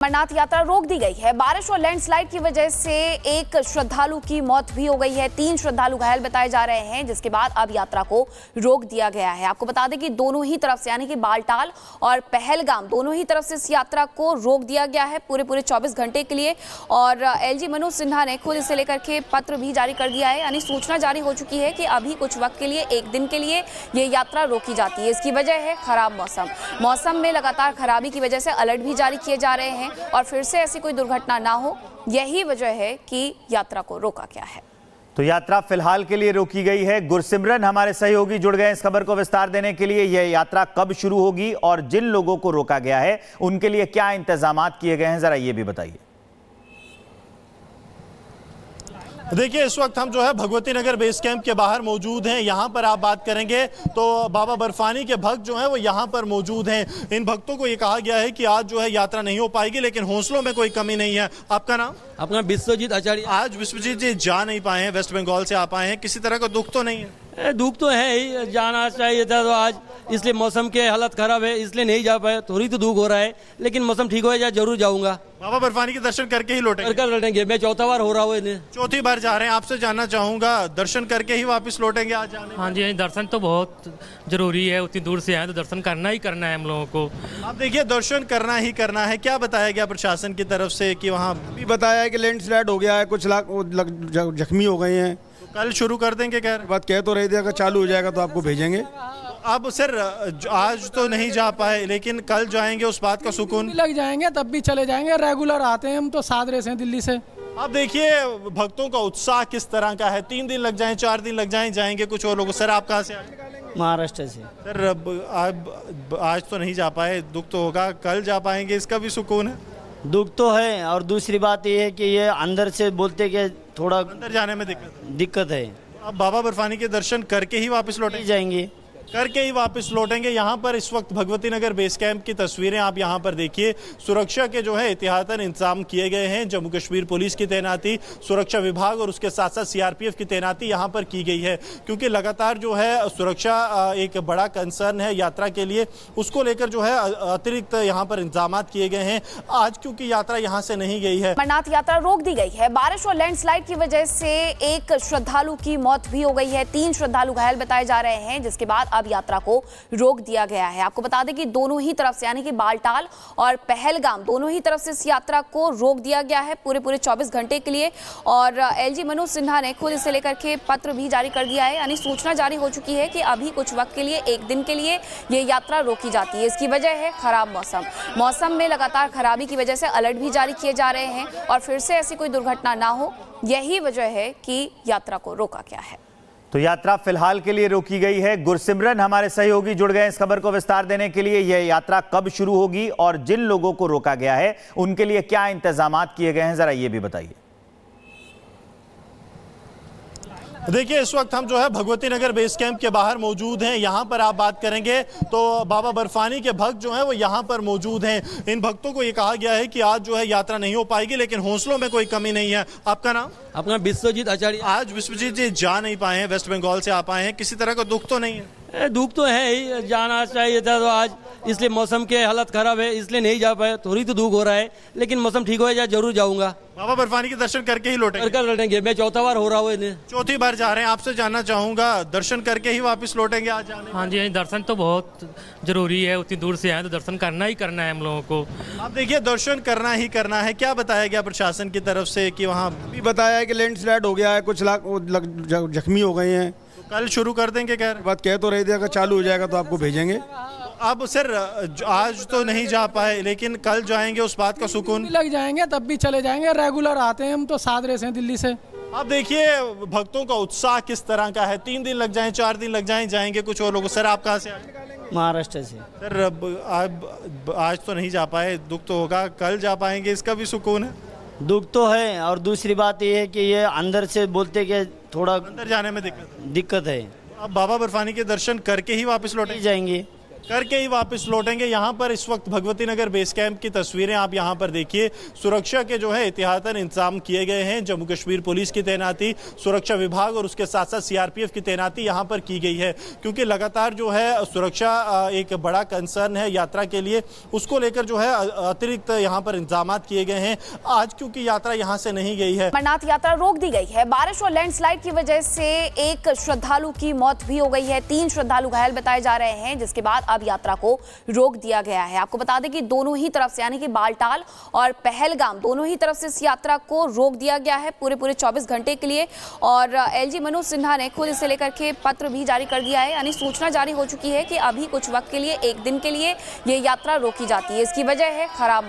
अमरनाथ यात्रा रोक दी गई है। बारिश और लैंडस्लाइड की वजह से एक श्रद्धालु की मौत भी हो गई है। 3 श्रद्धालु घायल बताए जा रहे हैं, जिसके बाद अब यात्रा को रोक दिया गया है। आपको बता दें कि दोनों ही तरफ से यानी कि बालटाल और पहलगाम दोनों ही तरफ से इस यात्रा को रोक दिया गया है पूरे 24 घंटे के लिए। और एलजी मनोज सिन्हा ने खुद इसे लेकर के पत्र भी जारी कर दिया है, यानी सूचना जारी हो चुकी है कि अभी कुछ वक्त के लिए, एक दिन के लिए ये यात्रा रोकी जाती है। इसकी वजह है खराब मौसम में लगातार खराबी की वजह से अलर्ट भी जारी किए जा रहे हैं और फिर से ऐसी कोई दुर्घटना ना हो, यही वजह है कि यात्रा को रोका गया है। तो यात्रा फिलहाल के लिए रोकी गई है। गुरसिमरन हमारे सहयोगी जुड़ गए इस खबर को विस्तार देने के लिए। यह यात्रा कब शुरू होगी और जिन लोगों को रोका गया है उनके लिए क्या इंतजामात किए गए हैं, जरा ये भी बताइए। देखिए, इस वक्त हम जो है भगवती नगर बेस कैंप के बाहर मौजूद हैं। यहाँ पर आप बात करेंगे तो बाबा बर्फानी के भक्त जो हैं वो यहाँ पर मौजूद हैं। इन भक्तों को ये कहा गया है कि आज जो है यात्रा नहीं हो पाएगी, लेकिन हौसलों में कोई कमी नहीं है। आपका नाम? अपना विश्वजीत आचार्य। आज विश्वजीत जी जा नहीं पाए हैं, वेस्ट बंगाल से आप आए हैं, किसी तरह का दुख तो नहीं है? दुख तो है ही, जाना चाहिए था तो आज, इसलिए मौसम के हालत खराब है इसलिए नहीं जा पाए। थोड़ी तो दुख हो रहा है, लेकिन मौसम ठीक हो जाए जरूर जाऊंगा। बाबा बर्फानी के दर्शन करके ही लौटेंगे? कर लौटेंगे। मैं चौथा बार हो रहा हूँ इन्हें। चौथी बार जा रहे हैं। आपसे जानना चाहूंगा, दर्शन करके ही वापस लौटेंगे आज जाने? हाँ जी, दर्शन तो बहुत जरूरी है। उतनी दूर से आए तो दर्शन करना ही करना है हम लोगों को। आप देखिए, दर्शन करना ही करना है। क्या बताया गया प्रशासन की तरफ से कि वहाँ भी बताया है कि लैंडस्लाइड हो गया है, कुछ जख्मी हो गए हैं, कल शुरू कर देंगे? कह रहे बात कह तो रहे थे अगर चालू हो जाएगा तो आपको भेजेंगे। अब सर आज तो नहीं जा पाए, लेकिन कल जाएंगे, उस बात का सुकून? लग जाएंगे तब भी चले जाएंगे। रेगुलर आते हैं हम तो, सादरे से दिल्ली से। अब देखिए भक्तों का उत्साह किस तरह का है। 3 दिन लग जाएं, 4 दिन लग जाएं, जाएंगे कुछ और लोग। सर आप कहाँ से आए? महाराष्ट्र से। सर अब आज तो नहीं जा पाए, दुख तो होगा, कल जा पाएंगे, इसका भी सुकून है? दुख तो है, और दूसरी बात ये है कि ये अंदर से बोलते कि थोड़ा अंदर जाने में दिक्कत है। अब बाबा बर्फानी के दर्शन करके ही वापस लौटेंगे? जाएंगे करके ही वापस लौटेंगे। यहाँ पर इस वक्त भगवती नगर बेस कैंप की तस्वीरें आप यहाँ पर देखिए। सुरक्षा के जो है एहतियातन इंतजाम किए गए हैं। जम्मू कश्मीर पुलिस की तैनाती, सुरक्षा विभाग और उसके साथ साथ सीआरपीएफ की तैनाती यहाँ पर की गई है, क्योंकि लगातार जो है सुरक्षा एक बड़ा कंसर्न है यात्रा के लिए। उसको लेकर जो है अतिरिक्त यहाँ पर इंतजाम किए गए हैं आज, क्योंकि यात्रा यहाँ से नहीं गई है। अमरनाथ यात्रा रोक दी गई है। बारिश और लैंडस्लाइड की वजह से एक श्रद्धालु की मौत भी हो गई है। 3 श्रद्धालु घायल बताए जा रहे हैं, जिसके बाद अब यात्रा को रोक दिया गया है। आपको बता दें कि दोनों ही तरफ से यानी कि बालटाल और पहलगाम दोनों ही तरफ से इस यात्रा को रोक दिया गया है पूरे 24 घंटे के लिए। और एलजी मनोज सिन्हा ने खुद इसे लेकर के पत्र भी जारी कर दिया है, यानी सूचना जारी हो चुकी है कि अभी कुछ वक्त के लिए, एक दिन के लिए ये यात्रा रोकी जाती है। इसकी वजह है खराब मौसम में लगातार खराबी की वजह से अलर्ट भी जारी किए जा रहे हैं और फिर से ऐसी कोई दुर्घटना ना हो, यही वजह है कि यात्रा को रोका गया है। तो यात्रा फिलहाल के लिए रोकी गई है। गुरसिमरन हमारे सहयोगी जुड़ गए इस खबर को विस्तार देने के लिए। यह यात्रा कब शुरू होगी और जिन लोगों को रोका गया है उनके लिए क्या इंतजामात किए गए हैं, जरा ये भी बताइए। देखिए, इस वक्त हम जो है भगवती नगर बेस कैंप के बाहर मौजूद हैं। यहाँ पर आप बात करेंगे तो बाबा बर्फानी के भक्त जो हैं वो यहाँ पर मौजूद हैं। इन भक्तों को ये कहा गया है कि आज जो है यात्रा नहीं हो पाएगी, लेकिन हौसलों में कोई कमी नहीं है। आपका नाम? अपना विश्वजीत आचार्य। आज विश्वजीत जी जा नहीं पाए हैं, वेस्ट बंगाल से आप आए हैं, किसी तरह का दुख तो नहीं है? दुख तो है ही, जाना चाहिए था तो आज, इसलिए मौसम के हालत खराब है इसलिए नहीं जा पाए। थोड़ी तो दुख हो रहा है, लेकिन मौसम ठीक हो जाए जरूर जाऊंगा। बाबा बर्फानी के दर्शन करके ही लौटेंगे? कर लौटेंगे। मैं चौथा बार हो रहा हूँ इन्हें। चौथी बार जा रहे हैं। आपसे जानना चाहूंगा, दर्शन करके ही वापस लौटेंगे आज जाने? हाँ जी, दर्शन तो बहुत जरूरी है। उतनी दूर से आए तो दर्शन करना ही करना है हम लोगों को। आप देखिए, दर्शन करना ही करना है। क्या बताया गया प्रशासन की तरफ से कि वहाँ भी बताया है कि लैंडस्लाइड हो गया है, कुछ जख्मी हो गए हैं, कल शुरू कर देंगे? कह रहे बात कह तो रहे थे अगर चालू हो जाएगा तो आपको भेजेंगे। अब सर आज तो नहीं जा पाए, लेकिन कल जाएंगे, उस बात का सुकून? लग जाएंगे तब भी चले जाएंगे। रेगुलर आते हैं हम तो, सादरे से दिल्ली से। अब देखिए भक्तों का उत्साह किस तरह का है। 3 दिन लग जाएं, 4 दिन लग जाएं, जाएंगे कुछ और लोग। सर आप कहाँ से आए? महाराष्ट्र से। सर अब आज तो नहीं जा पाए, दुख तो होगा, कल जा पाएंगे, इसका भी सुकून है? दुख तो है, और दूसरी बात ये है कि ये अंदर से बोलते कि थोड़ा अंदर जाने में दिक्कत है। अब बाबा बर्फानी के दर्शन करके ही वापस लौटेंगे? जाएंगे करके ही वापस लौटेंगे। यहाँ पर इस वक्त भगवती नगर बेस कैंप की तस्वीरें आप यहाँ पर देखिए। सुरक्षा के जो है एहतियातन इंतजाम किए गए हैं। जम्मू कश्मीर पुलिस की तैनाती, सुरक्षा विभाग और उसके साथ साथ सीआरपीएफ की तैनाती यहाँ पर की गई है, क्योंकि लगातार जो है सुरक्षा एक बड़ा कंसर्न है यात्रा के लिए। उसको लेकर जो है अतिरिक्त यहाँ पर इंतजाम किए गए हैं। आज क्योंकि यात्रा यहाँ से नहीं गई है, अमरनाथ यात्रा रोक दी गई है। बारिश और लैंडस्लाइड की वजह से एक श्रद्धालु की मौत भी हो गई है। 3 श्रद्धालु घायल बताए जा रहे हैं, जिसके बाद अब यात्रा को रोक दिया गया है। आपको बता दें कि दोनों ही तरफ से, यानी कि बालटाल और पहलगाम, दोनों ही तरफ से इस यात्रा को रोक दिया गया है पूरे 24 घंटे के लिए। और एलजी मनोज सिन्हा ने खुद इसे लेकर के पत्र भी जारी कर दिया है, यानी सूचना जारी हो चुकी है कि अभी कुछ वक्त के लिए, एक दिन के लिए ये यात्रा रोकी जाती है। इसकी वजह है खराब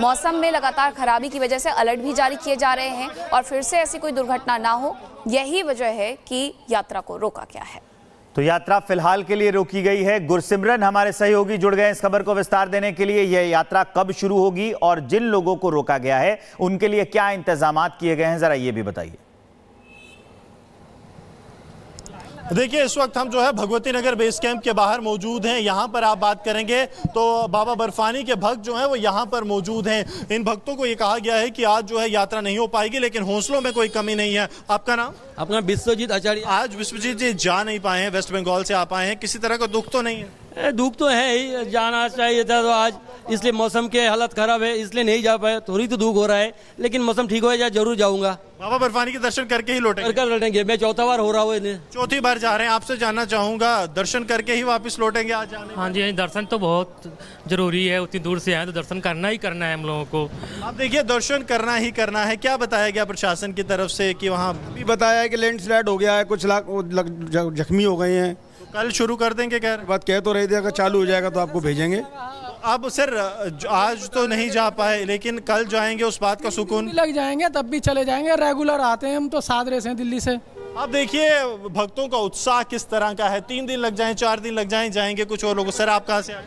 मौसम में लगातार खराबी की वजह से अलर्ट भी जारी किए जा रहे हैं और फिर से ऐसी कोई दुर्घटना ना हो, यही वजह है कि यात्रा को रोका गया है। तो यात्रा फिलहाल के लिए रोकी गई है। गुरसिमरन हमारे सहयोगी जुड़ गए इस खबर को विस्तार देने के लिए। यह यात्रा कब शुरू होगी और जिन लोगों को रोका गया है उनके लिए क्या इंतजामात किए गए हैं, जरा ये भी बताइए। देखिए, इस वक्त हम जो है भगवती नगर बेस कैंप के बाहर मौजूद हैं। यहाँ पर आप बात करेंगे तो बाबा बर्फानी के भक्त जो हैं वो यहाँ पर मौजूद हैं। इन भक्तों को ये कहा गया है कि आज जो है यात्रा नहीं हो पाएगी, लेकिन हौसलों में कोई कमी नहीं है। आपका नाम? अपना विश्वजीत आचार्य। आज विश्वजीत जी जा नहीं पाए हैं, वेस्ट बंगाल से आप आए हैं, किसी तरह का दुख तो नहीं है? दुख तो है ही, जाना चाहिए था तो आज, इसलिए मौसम के हालत खराब है इसलिए नहीं जा पाए। थोड़ी तो दुख हो रहा है, लेकिन मौसम ठीक हो जाए जरूर जाऊंगा। बाबा बर्फानी के दर्शन करके ही लौटेंगे? कर लौटेंगे। मैं चौथा बार हो रहा हूँ इन्हें। चौथी बार जा रहे हैं। आपसे जानना चाहूंगा, दर्शन करके ही वापस लौटेंगे आज जाने? हाँ जी, दर्शन तो बहुत जरूरी है, उतनी दूर से आए तो दर्शन करना ही करना है हम लोगों को। आप देखिए, दर्शन करना ही करना है। क्या बताया गया प्रशासन की तरफ से कि वहाँ भी बताया है कि लैंडस्लाइड हो गया है, कुछ जख्मी हो गए हैं। कल शुरू कर देंगे? कह बात कह तो रहे थे अगर चालू हो जाएगा तो आपको भेजेंगे। अब सर आज तो नहीं जा पाए, लेकिन कल जाएंगे, उस बात का सुकून? लग जाएंगे तब भी चले जाएंगे, रेगुलर आते हैं हम तो, सादरे से दिल्ली से। आप देखिए भक्तों का उत्साह किस तरह का है। 3 दिन लग जाएं, 4 दिन लग जाएं, जाएंगे कुछ और लोग। सर आप कहाँ से आए?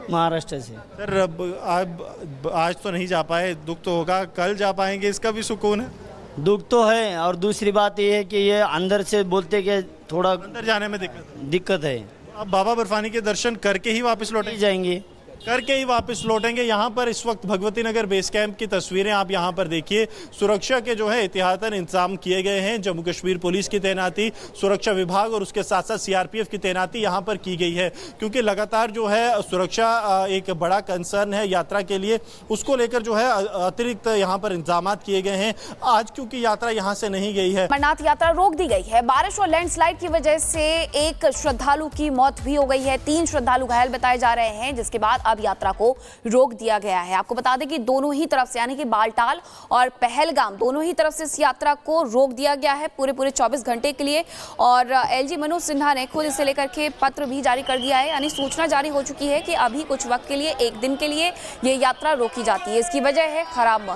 महाराष्ट्र से। सर अब आज तो नहीं जा पाए, दुख तो होगा, कल जा पाएंगे, इसका भी सुकून है? दुख तो है, और दूसरी बात ये है कि ये अंदर से बोलते कि थोड़ा अंदर जाने में दिक्कत है। अब बाबा बर्फानी के दर्शन करके ही वापस लौटेंगे? जाएंगे। करके ही वापस लौटेंगे। यहाँ पर इस वक्त भगवती नगर बेस कैंप की तस्वीरें आप यहाँ पर देखिए। सुरक्षा के जो है एहतियातन इंतजाम किए गए हैं। जम्मू कश्मीर पुलिस की तैनाती, सुरक्षा विभाग और उसके साथ साथ सीआरपीएफ की तैनाती यहाँ पर की गई है, क्योंकि लगातार जो है सुरक्षा एक बड़ा कंसर्न है यात्रा के लिए। उसको लेकर जो है अतिरिक्त यहाँ पर इंतजाम किए गए हैं। आज क्योंकि यात्रा यहाँ से नहीं गई है, अमरनाथ यात्रा रोक दी गई है। बारिश और लैंडस्लाइड की वजह से एक श्रद्धालु की मौत भी हो गई है। 3 श्रद्धालु घायल बताए जा रहे हैं, जिसके बाद अब यात्रा को रोक दिया गया है। आपको बता दें कि दोनों ही तरफ से, यानी कि बालटाल और पहलगाम, दोनों ही तरफ से इस यात्रा को रोक दिया गया है पूरे 24 घंटे के लिए। और एलजी मनोज सिन्हा ने खुद इसे लेकर के पत्र भी जारी कर दिया है, यानी सूचना जारी हो चुकी है कि अभी कुछ वक्त के लिए, एक दिन के लिए ये यात्रा रोकी जाती है। इसकी वजह है खराब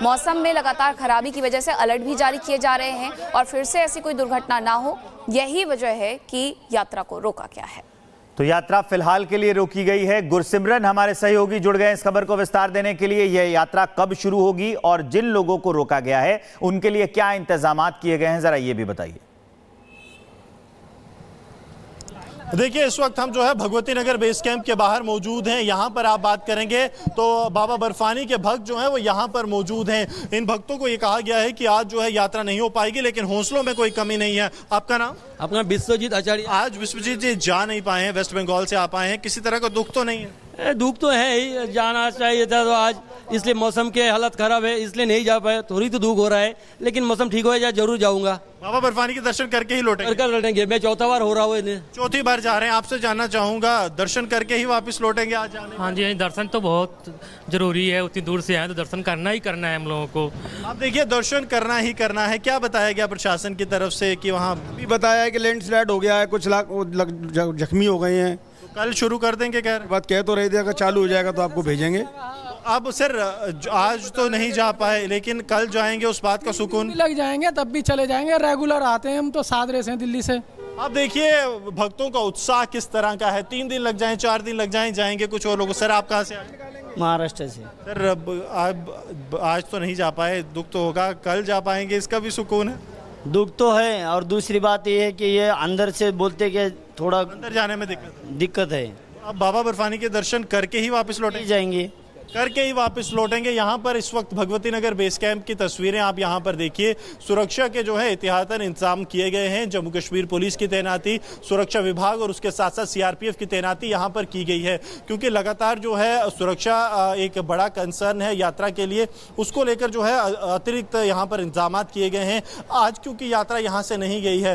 मौसम में लगातार खराबी की वजह से अलर्ट भी जारी किए जा रहे हैं और फिर से ऐसी कोई दुर्घटना ना हो, यही वजह है कि यात्रा को रोका गया है। तो यात्रा फिलहाल के लिए रोकी गई है। गुरसिमरन हमारे सहयोगी जुड़ गए इस खबर को विस्तार देने के लिए। यह यात्रा कब शुरू होगी और जिन लोगों को रोका गया है उनके लिए क्या इंतजामात किए गए हैं, जरा ये भी बताइए। देखिए, इस वक्त हम जो है भगवती नगर बेस कैंप के बाहर मौजूद हैं। यहाँ पर आप बात करेंगे तो बाबा बर्फानी के भक्त जो हैं वो यहाँ पर मौजूद हैं। इन भक्तों को ये कहा गया है कि आज जो है यात्रा नहीं हो पाएगी, लेकिन हौसलों में कोई कमी नहीं है। आपका नाम? अपना विश्वजीत आचार्य। आज विश्वजीत जी जा नहीं पाए हैं, वेस्ट बंगाल से आप आए हैं, किसी तरह का दुख तो नहीं है? दुख तो है ही, जाना चाहिए था तो आज, इसलिए मौसम के हालत खराब है इसलिए नहीं जा पाए। थोड़ी तो दुख हो रहा है, लेकिन मौसम ठीक हो जाए जरूर जाऊंगा। बाबा बर्फानी के दर्शन करके ही लौटेंगे? कर लौटेंगे। मैं चौथा बार हो रहा हूँ इन्हें। चौथी बार जा रहे हैं। आपसे जानना चाहूंगा, दर्शन करके ही वापस लौटेंगे आज जाने? हाँ जी, दर्शन तो बहुत जरूरी है, उतनी दूर से आए तो दर्शन करना ही करना है हम लोगों को। आप देखिए, दर्शन करना ही करना है। क्या बताया गया प्रशासन की तरफ से कि वहाँ भी बताया है कि लैंडस्लाइड हो गया है, कुछ जख्मी हो गए हैं। कल शुरू कर देंगे? कह रहे बात कह तो रहे थे अगर चालू हो जाएगा तो आपको भेजेंगे। अब सर आज तो नहीं जा पाए, लेकिन कल जाएंगे, उस बात का सुकून? लग जाएंगे तब भी चले जाएंगे, रेगुलर आते हैं हम तो, सादरे से दिल्ली से। आप देखिए भक्तों का उत्साह किस तरह का है। 3 दिन लग जाएं, 4 दिन लग जाएं, जाएंगे कुछ और लोग। सर आप कहाँ से आए? महाराष्ट्र से। सर अब आज तो नहीं जा पाए, दुख तो होगा, कल जा पाएंगे, इसका भी सुकून है? दुख तो है, और दूसरी बात ये है कि ये अंदर से बोलते कि थोड़ा अंदर जाने में दिक्कत है। आप बाबा बर्फानी के दर्शन करके ही वापस लौटेंगे? जाएंगे। करके ही वापस लौटेंगे। यहाँ पर इस वक्त भगवती नगर बेस कैंप की तस्वीरें आप यहाँ पर देखिए। सुरक्षा के जो है एहतियातन इंतजाम किए गए हैं। जम्मू कश्मीर पुलिस की तैनाती, सुरक्षा विभाग और उसके साथ साथ सीआरपीएफ की तैनाती यहाँ पर की गई है, क्योंकि लगातार जो है सुरक्षा एक बड़ा कंसर्न है यात्रा के लिए। उसको लेकर जो है अतिरिक्त यहाँ पर इंतजाम किए गए हैं। आज क्योंकि यात्रा यहाँ से नहीं गई है,